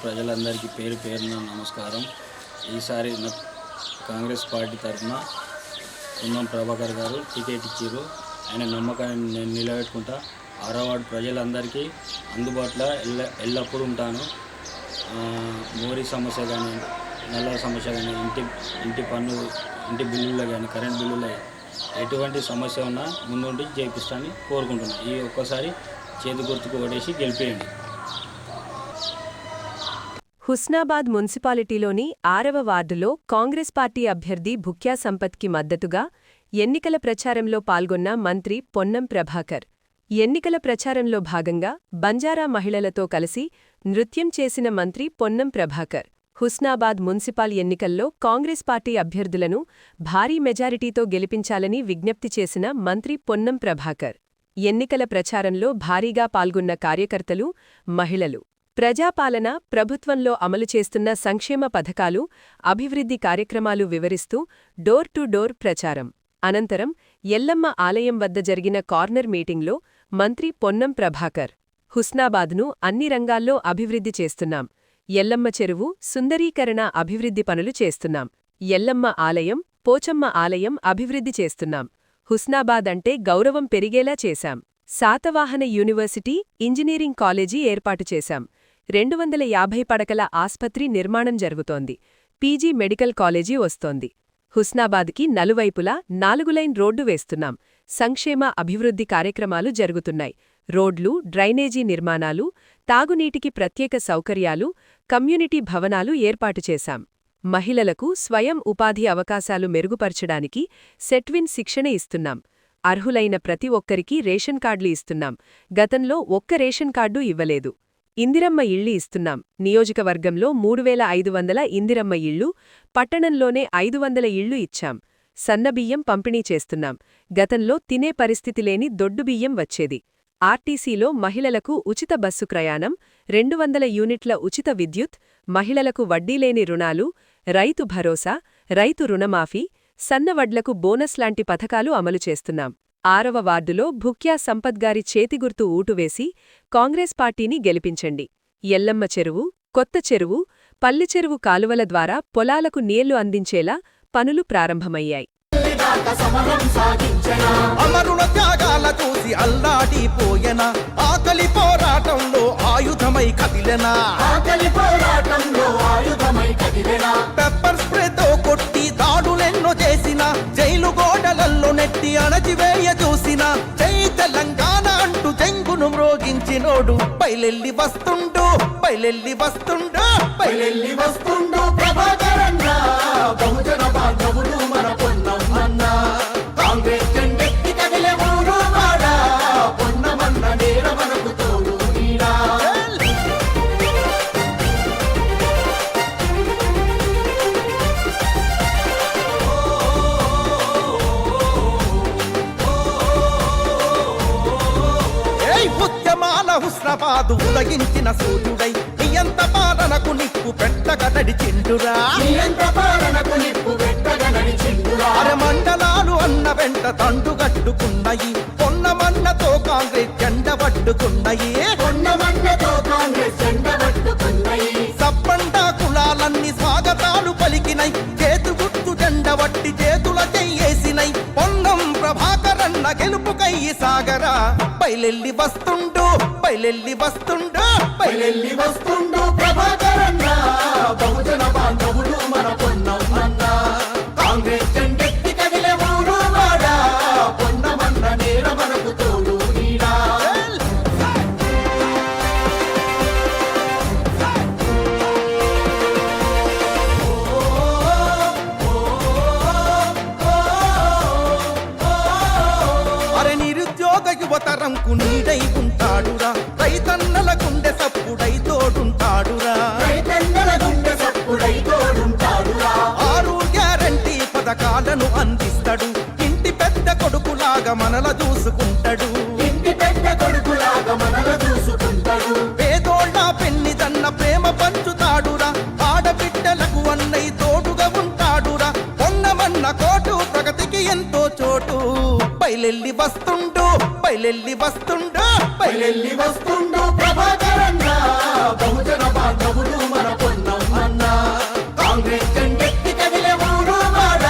ప్రజలందరికీ పేరు పేరున నమస్కారం. ఈసారి కాంగ్రెస్ పార్టీ తరఫున పొన్నం ప్రభాకర్ గారు టికెట్ ఇచ్చారు. ఆయన నమ్మకాన్ని నేను నిలబెట్టుకుంటా. 6వ వార్డు ప్రజలందరికీ అందుబాటులో ఎల్లప్పుడూ ఉంటాను. మోరీ సమస్య కానీ, నల్ల సమస్య కానీ, ఇంటి పన్ను, ఇంటి బిల్లులు కానీ, కరెంట్ బిల్లులు ఎటువంటి సమస్య ఉన్నా ముందుండి చేపిస్తానని కోరుకుంటున్నాను. ఈ ఒక్కసారి చేతి గుర్తుకు ఓటేసి గెలిపేయండి. హుస్నాబాద్ మున్సిపాలిటీలోని 6వ వార్డులో కాంగ్రెస్ పార్టీ అభ్యర్థి భుక్యా సంపత్కి మద్దతుగా ఎన్నికల ప్రచారంలో పాల్గొన్న మంత్రి పొన్నం ప్రభాకర్. ఎన్నికల ప్రచారంలో భాగంగా బంజారా మహిళలతో కలిసి నృత్యం చేసిన మంత్రి పొన్నం ప్రభాకర్ హుస్నాబాద్ మున్సిపల్ ఎన్నికల్లో కాంగ్రెస్ పార్టీ అభ్యర్థులను భారీ మెజారిటీతో గెలిపించాలని విజ్ఞప్తి చేసిన మంత్రి పొన్నం ప్రభాకర్. ఎన్నికల ప్రచారంలో భారీగా పాల్గొన్న కార్యకర్తలు, మహిళలు ప్రజాపాలన, ప్రభుత్వంలో అమలు చేస్తున్న సంక్షేమ పథకాలు, అభివృద్ధి కార్యక్రమాలు వివరిస్తూ డోర్ టు డోర్ ప్రచారం. అనంతరం ఎల్లమ్మ ఆలయం వద్ద జరిగిన కార్నర్ మీటింగ్లో మంత్రి పొన్నం ప్రభాకర్, హుస్నాబాద్ను అన్ని రంగాల్లో అభివృద్ధి చేస్తున్నాం, ఎల్లమ్మ చెరువు సుందరీకరణ అభివృద్ధి పనులు చేస్తున్నాం, ఎల్లమ్మ ఆలయం, పోచమ్మ ఆలయం అభివృద్ధి చేస్తున్నాం, హుస్నాబాద్ అంటే గౌరవం పెరిగేలా చేశాం, శాతవాహన యూనివర్సిటీ, ఇంజనీరింగ్ కాలేజీ ఏర్పాటు చేశాం, 250 పడకల ఆస్పత్రి నిర్మాణం జరుగుతోంది, పీజీ మెడికల్ కాలేజీ వస్తోంది, హుస్నాబాద్కి నలువైపులా 4 లైన్ రోడ్డు వేస్తున్నాం, సంక్షేమ అభివృద్ధి కార్యక్రమాలు జరుగుతున్నాయి, రోడ్లు, డ్రైనేజీ నిర్మాణాలు, తాగునీటికి ప్రత్యేక సౌకర్యాలు, కమ్యూనిటీ భవనాలు ఏర్పాటు చేశాం, మహిళలకు స్వయం ఉపాధి అవకాశాలు మెరుగుపరచడానికి సెట్విన్ శిక్షణ ఇస్తున్నాం, అర్హులైన ప్రతి ఒక్కరికీ రేషన్ కార్డులు ఇస్తున్నాం, గతంలో ఒక్క రేషన్ కార్డు ఇవ్వలేదు, ఇందిరమ్మ ఇళ్లు ఇస్తున్నాం, నియోజకవర్గంలో 3500 ఇందిరమ్మ ఇళ్లు, పట్టణంలోనే 500 ఇళ్లు ఇచ్చాం, సన్నబియ్యం పంపిణీ చేస్తున్నాం, గతంలో తినే పరిస్థితి లేని దొడ్డుబియ్యం వచ్చేది, ఆర్టీసీలో మహిళలకు ఉచిత బస్సు ప్రయాణం, 200 యూనిట్ల ఉచిత విద్యుత్, మహిళలకు వడ్డీలేని రుణాలు, రైతు భరోసా, రైతు రుణమాఫీ, సన్నవడ్లకు బోనస్ లాంటి పథకాలు అమలు చేస్తున్నాం. 6వ వార్డులో భుక్యా సంపత్గారి చేతిగుర్తు ఊటువేసి కాంగ్రెస్ పార్టీని గెలిపించండి. ఎల్లమ్మ చెరువు, కొత్త చెరువు, పల్లెచెరువు కాలువల ద్వారా పొలాలకు నీళ్లు అందించేలా పనులు ప్రారంభమయ్యాయి. అమరుల త్యాగాల చూసి అల్లాడిపోయెనా, ఆకలి పోరాటంలో ఆయుధమై కదిలెనా, పెప్పర్ స్ప్రేతో కొట్టి దాడులెన్నో చేసిన, జైలు గోడలల్లో నెట్టి అణచివేయ చూసిన, జై తెలంగాణ అంటూ జంగును మ్రోగించినోడు బయలెల్లి వస్తుండు, బయలెల్లి వస్తుండు, బయలెల్లి వస్తుండు ప్రభాకరన్నా, బహుజన బాంధవుడు మన పొన్నం అన్నా, కాంగ్రెస్ జెండెత్తి కదిలే ఊరు వాడా, పొన్నమన్న నేర మనకు తోడు నీడా. ఉద్యమాల హుస్నాబాదు ఉదగించిన సూర్యుడై నియంత పాలనకు నిప్పు పెట్టగా నడిచిండురా, మండలాలు అన్న వెంట తండుగట్టుకున్నాయి, పొన్నమన్నతో కాంగ్రెస్ జెండ పట్టుకున్నాయి, సప్పండా కులాలన్నీ స్వాగతాలు పలికినై, చేతుగుర్తు జెండ వట్టి చేతుల చెయ్యేసినై, పొన్నం ప్రభాకరన్న గెలుపుకై సాగరా, బయలెల్లి వస్తుండు, బయలెల్లి వస్తుండు, బయలెల్లి వస్తుండు ప్రభాకరన్న, బహుజన బాంధవుడు మన పొన్నం అన్న, కాంగ్రెస్ జెండెత్తి కదిలే ఊరు వాడా, పొన్నమన్న నేర మనకు తోడు నీడా. అరే నిరుద్యోగ యువతరంకు నీడై ఉంటాడురా, రైతన్నల గుండె సప్పుడై తోడుంటాడురా, ఆరు గ్యారంటీ పథకాలను అందిస్తాడు, ఇంటి పెద్ద కొడుకులాగా మనల చూసుకుంటాడు, పేదోళ్ళ పెన్నిదన్న ప్రేమ పంచుతాడురా, ఆడబిడ్డలకు అన్నయ్య తోడుగా ఉంటాడురా, పొన్నమన్న కోటు ప్రగతికి ఎంతో చోటు, బయలెల్లి వస్తుండు, బయలెల్లి వస్తుండు, బయలెల్లి వస్తుండు ప్రభాకరన్న, బహుజన బాంధవుడు మన పొన్నం అన్న కాంగ్రెస్ జెండెత్తి కదిలే ఊరు వాడ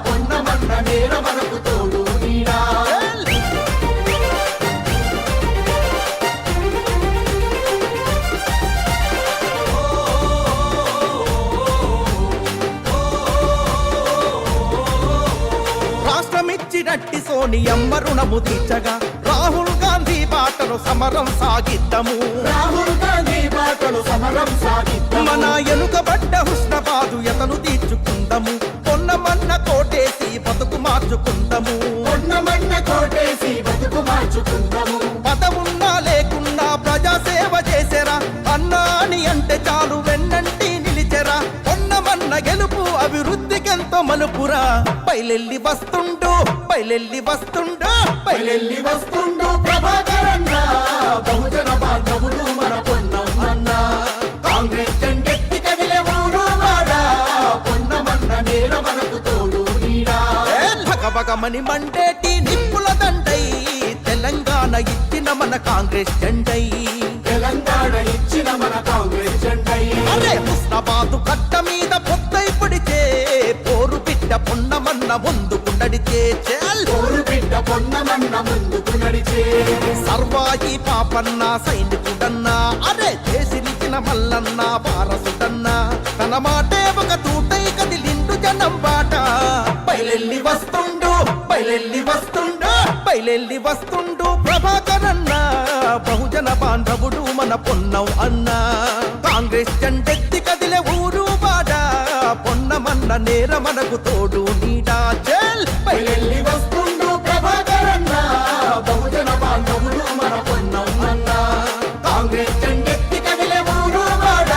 పొన్నమన్న నేర మనకు తోడు నీడా రాష్ట్రమిచ్చినట్టి సోనియమ్మ రుణము తీర్చగా రాహుల్ గాంధీ బాటలో సమరం సాగిద్దము రాహుల్ గాంధీ బాటలో సమరం సాగిద్దము మన ఎనుకబడ్డ హుస్నాబాదు ఎతను తీర్చుకుందము పొన్నమన్న కోటేసి బతుకు మార్చుకుందము పొన్నమన్న కోటేసి బతుకు మార్చుకుందము పదవున్నా లేకున్నా ప్రజాసేవ చేసేరా అన్నా అని అంటే చాలు వెన్నంటి నిలిచెరా పొన్నమన్న గెలుపు అభివృద్ధికెంతో మలుపురా పైలెల్లి వస్తుండు పైలెల్లి వస్తుండు పైలెల్లి వస్తుండు ప్రభాకరన్న బహుజన బాంధవుడు మన పొన్నం అన్న కాంగ్రెస్ జెండెత్తి కదిలే ఊరు వాడ పొన్నమన్న నేల మనకు తోడు నీడా భగభగమని మండేటి నిప్పుల దండై తెలంగాణ ఇచ్చిన మన కాంగ్రెస్ జెండై తెలంగాణ ఇచ్చిన మన కాంగ్రెస్ జెండై అరే హుస్నాబాదు కట్ట మీద పొద్దై పొడిచే పోరు బిడ్డ పొన్నమన్న ముందుకు నడిచే పోరు బిడ్డ పొన్నమన్న ముందుకు నడిచే సర్వాయి పాపన్న సైనికుడన్నా అరే దేశినిచిన మల్లన్న వారసుడన్నా తన మాటే ఒక తూటై కదిలిండు జనం బాట పైలెల్లి వస్తుండు పైలెల్లి వస్తుండు పైలెల్లి వస్తుండు ప్రభాకరన్న బహుజన బాంధవుడు మన పొన్నం అన్న కాంగ్రెస్ జెండెత్తి కదిలే ఊరు బాడ పొన్నమన్న నేర మనకు తోడు నీడా జల్ పైలెల్లి వస్తుండు ప్రభాకరన్న బహుజన బాంధవుడు మన పొన్నం అన్న కాంగ్రెస్ జెండెత్తి కదిలే ఊరు బాడ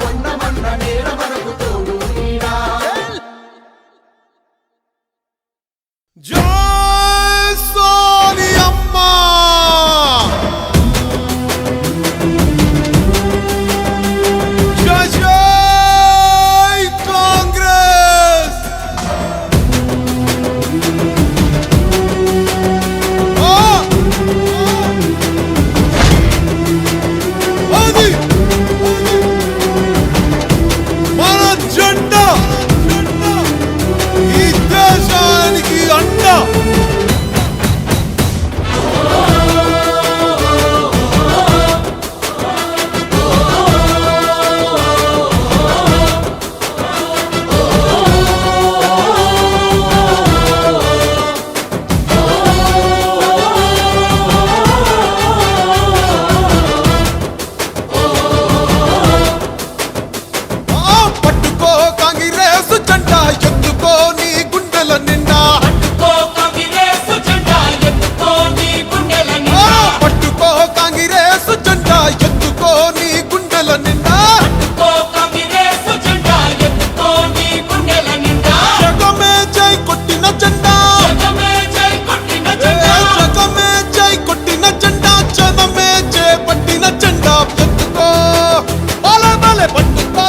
పొన్నమన్న నేర మనకు తోడు నీడా జై సోనియమ్మ జై జై కాంగ్రెస్ అది మన జెండా ఈ దేశానికి అండ పట్టుకో కాంగ్రెస్ జెండా ఎత్తుకో నీ గుండెల నిండా పట్టుకో కాంగ్రెస్ జెండా ఎత్తుకో నీ గుండెల నిండా జగమే జై కొట్టిన జెండా జగమే జై కొట్టిన జెండా జనమే జై పట్టిన జెండా ఎత్తుకో బలే బలే పట్టుకో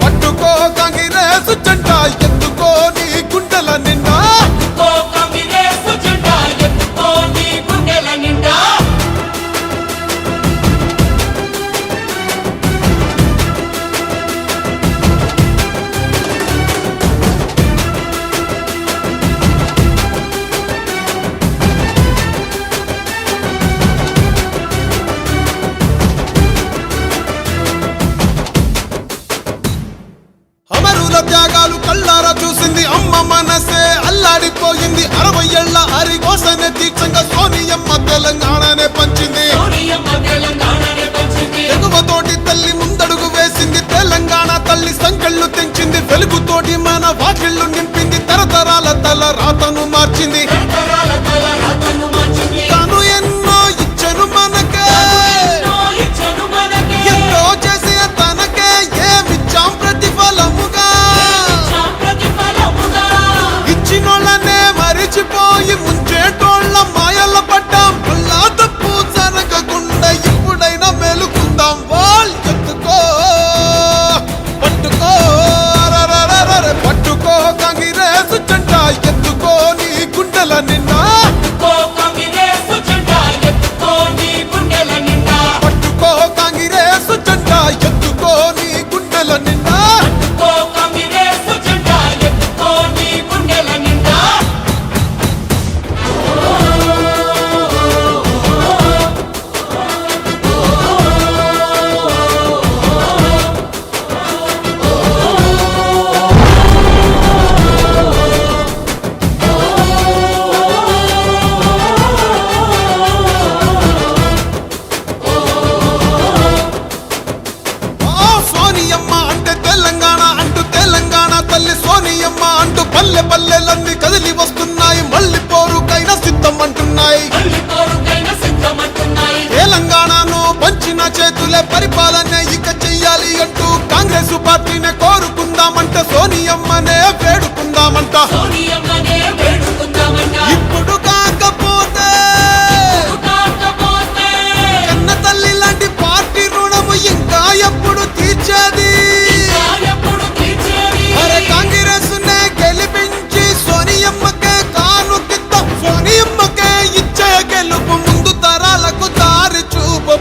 పట్టుకో కాంగ్రెస్ జెండా ఎత్తుకో నీ గుండెల నిండా అమరుల త్యాగాలు కళ్ళారా చూసింది అమ్మ మనసే అల్లాడిపోయింది 60 ఏళ్ల అరిగోసనే దీక్షంగా సోనియమ్మ తెలంగాణనే పంచింది ఎగువతోటి తల్లి ముందడుగు వేసింది తెలంగాణ తల్లి సంకెళ్ళు తెంచింది వెలుగుతోటి మన వాకిళ్ళు నింపింది తరతరాల తల రాతను మార్చింది తను ఎన్నో ఇచ్చను మనకే ఎన్నో చేసి తనకే ఏమిచ్చాం ప్రతిఫలముగా ఇచ్చినోళ్ళనే మరిచిపోయి ముంచేటోళ్ళ మాయల పడ్డాం అల్లా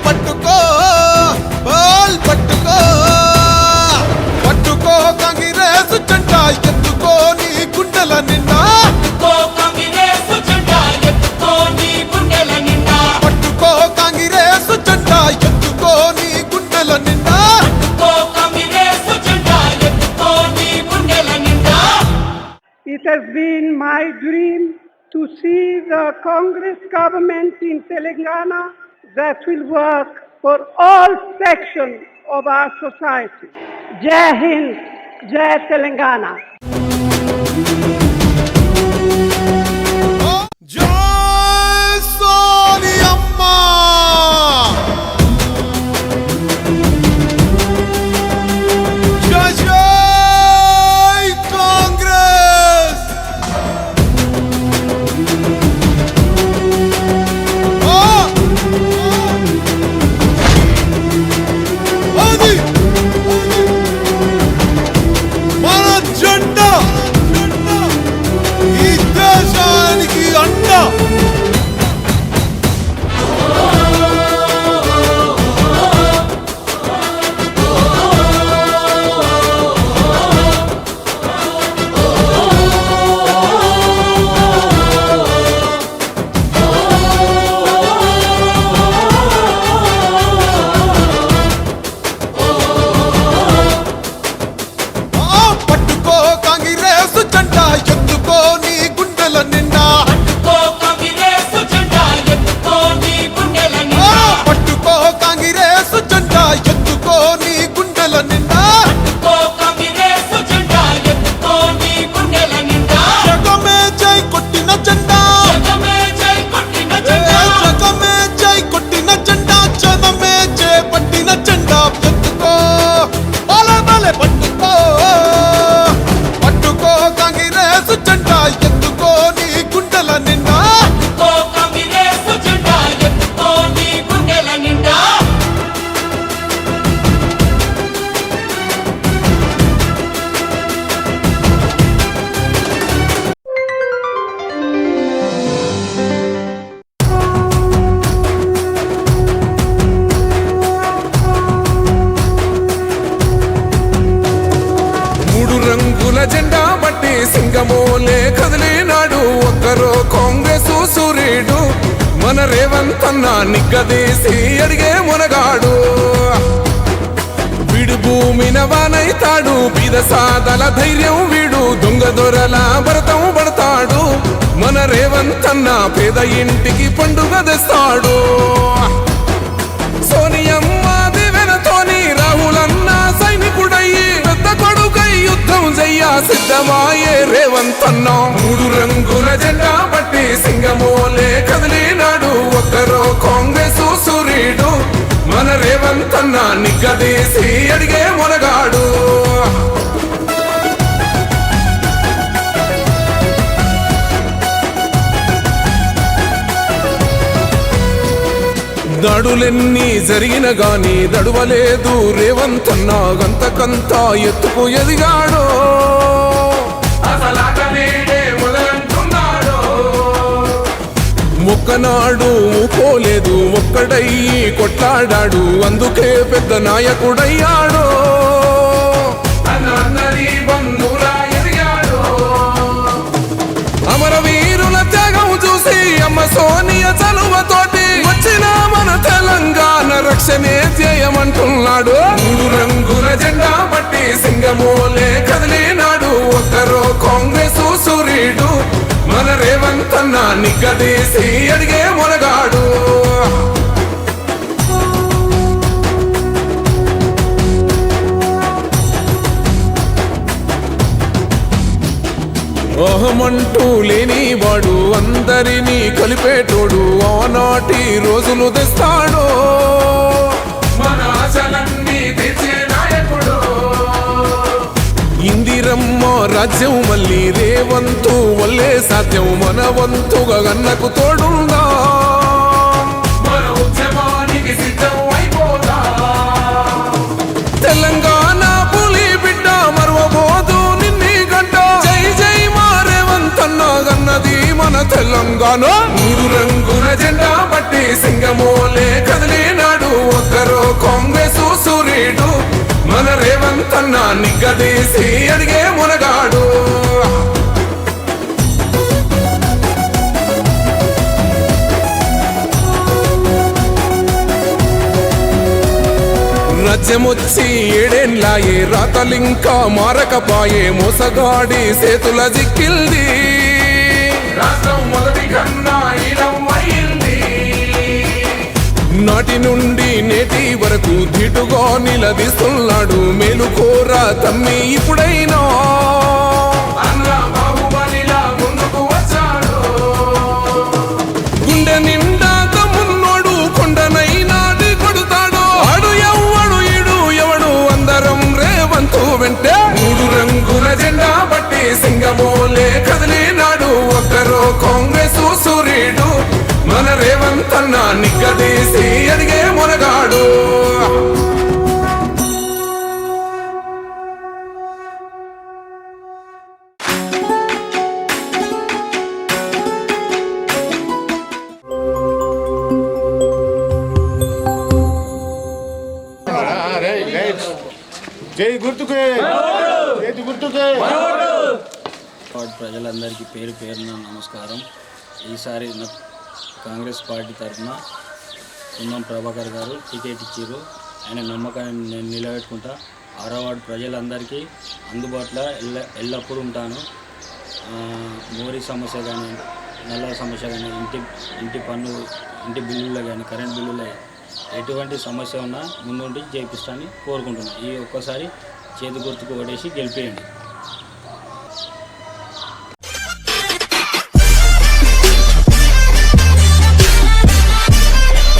పట్టుకో బాల్ పట్టుకో పట్టుకో కాంగ్రెస్ జెండా ఎత్తుకో నీ గుండెల నిండా పట్టుకో కాంగ్రెస్ జెండా ఎత్తుకో నీ గుండెల నిండా It has been my dream to see the Congress government in Telangana that will work for all sections of our society. Jai Hind, Jai Telangana. జై సోనియమ్మ జై జై కాంగ్రెస్ అది మన జెండా ఈ దేశానికి అండ పట్టుకో కాంగ్రెస్ జెండా ఎత్తుకో నీ గుండెల నిండా పట్టుకో కాంగ్రెస్ జెండా ఎత్తుకో నీ గుండెల నిండా జగమే జై కొట్టిన జెండా జగమే జై కొట్టిన జెండా జనమే జై పట్టిన జెండా ఎత్తుకో బలే బలే పట్టుకో పట్టుకో కాంగ్రెస్ జెండా ఎత్తుకో నీ గుండెల నిండా మూడు రంగుల జెండా బట్టి సింగమోలే కదిలినాడు ఒక్కరో కాంగ్రెస్ సూర్యుడు మన రేవంత్ అన్న నిగ్గదీసి అడిగే మునగాడు వీడు భూమిన వానైతాడు బీద సాదల ధైర్యం వీడు దొంగ దొరల భరతం పడతాడు మన రేవంత్ అన్న పేద ఇంటికి పండుగ తెస్తాడు సోనియమ్మ దివెనతోని రాహులన్న సైనికుడయ్యి పెద్ద కొడుకై యుద్ధం చెయ్య సిద్ధమాయే రేవంత్ అన్న మూడు రంగుల జెండా బట్టి సింగమోలే కదిలినాడు ఒక్కరో కాంగ్రెస్ సూర్యుడు మన రేవంత్ అన్న నిగ్గదీసి అడిగే మునగాడు దాడులెన్ని జరిగిన గాని దడువలేదు రేవంత్ అన్న గంతకంతా ఎత్తుకు ఎదిగాడో ఒక్కనాడు పోలేదు ఒక్కడయ్యి కొట్లాడాడు అందుకే పెద్ద నాయకుడయ్యాడో అమరవీరుల త్యాగం చూసి అమ్మ సోనియ చలువతోటి వచ్చిన మన తెలంగాణ రక్షణే చేయమంటున్నాడు మూడు రంగుల జెండా బట్టి సింగమోలే కదిలినాడు ఒక్కరో కాంగ్రెస్ సూర్యుడు మన రేవంత్ అన్న నిగ్గదీసి అడిగే మునగాడు అహమంటూ లేనివాడు అందరినీ కలిపేటోడు ఆనాటి రోజులు తెస్తాడు మన ఆశలన్నీ తెచ్చే నాయకుడు ఇందిరమ్మ రాజ్యం మళ్ళీ రేవంతు వల్లే సాధ్యం మన వంతుగా గన్నకు తోడుందా మన ఉద్యమానికి సిద్ధం అయిపోదా తెలంగాణ పులి బిడ్డ మరవబోదు నిన్ని గంట జై జై మా రేవంత్ అన్న గన్నది మన తెలంగాణ మూడు రంగుల జెండా బట్టి సింగమోలే కదిలినాడు నిగ్గదీసి అడిగే మునగాడు. రాజ్యమొచ్చి ఏడేండ్లాయే రాతలింకా మారకపాయే మోసగాడి సేతుల జిక్కిల్ది రాష్ట్రం మొదటి కన్నా ఈలమైంది. నాటి నుండి నేటి వరకు ధీటుగా నిలదీస్తున్నాడు మేలుకోర తమ్మి ఇప్పుడైనా అన్న బాహుబలిలా ముందుకు వచ్చాడు. గుండె నిండా తమ్మున్నోడు కొండనైనా కొడుతాడు. ఆడు ఎవ్వడు ఈడు ఎవడు అందరం రేవంతు వెంటే మూడు రంగుల జెండా బట్టి సింగమోలే కదిలినాడు. ఒక్కరో కాంగ్రెస్ సూర్యుడు మన రేవంత్ అన్న నిగ్గదీసి అడిగే మునగాడు. జై గుర్తుకే, జై గుర్తుకే. ప్రజలందరికీ పేరు పేరున నమస్కారం. ఈసారి కాంగ్రెస్ పార్టీ తరఫున పొన్నం ప్రభాకర్ గారు టికెట్ ఇచ్చారు. ఆయన నమ్మకాన్ని నిలబెట్టుకుంటా 6వ వార్డు ప్రజలందరికీ అందుబాటులో ఎల్లప్పుడూ ఉంటాను. మోరీ సమస్య కానీ, నల్ల సమస్య కానీ, ఇంటి పన్ను, ఇంటి బిల్లులు కానీ, కరెంట్ బిల్లులు ఎటువంటి సమస్య ఉన్నా ముందుండి చేపిస్తానని కోరుకుంటున్నాను. ఈ ఒక్కసారి చేతి గుర్తుకు ఓటేసి గెలిపేయండి.